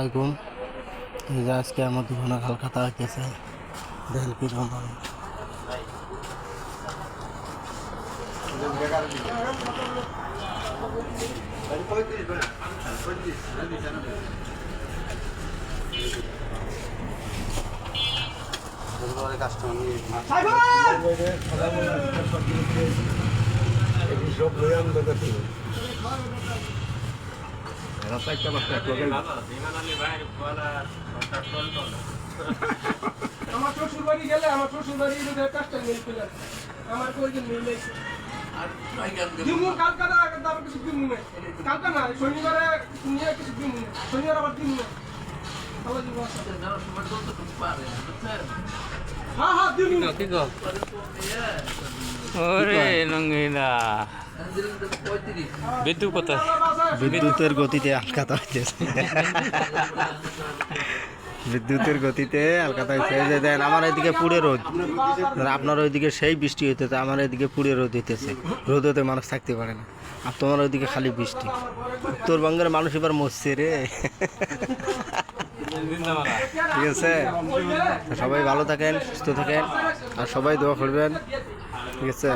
আলাইকুম। এই যে আজকে আমার দুখানা হালখাতা আঁকেছে, দেখেন কি রকম। আমার শ্বশুর বাড়ি গেলে আমার শ্বশুর বাড়ি কাজটা মিল পেলাম আমার কয়েকদিন মিল লাগছে দিমু কালকা আবার কিছু দিমু না কালকা না শনিবারে নিয়ে কিছু দিমু না শনিবার আবার দিমু না আল্লাহ দিব হ্যাঁ হ্যাঁ দিমু না কি গো ওরে নঙ্গিনা বিদ্যুৎ কোথায়? বিদ্যুতের গতিতে হালখাতা হইতেছে, বিদ্যুতের গতিতে হালখাতা হইতেছে। এই যে দেন আমার এদিকে পুড়ে রোদ, আপনার ওইদিকে সেই বৃষ্টি হইতেছে, আমার এদিকে পুড়ে রোদ হইতেছে। রোদেতে মানুষ থাকতে পারে না, আর তোমার ওইদিকে খালি বৃষ্টি। উত্তরবঙ্গের মানুষ এবার মরছে রে। ঠিক আছে, সবাই ভালো থাকেন, সুস্থ থাকেন, আর সবাই দোয়া করবেন। ঠিক আছে।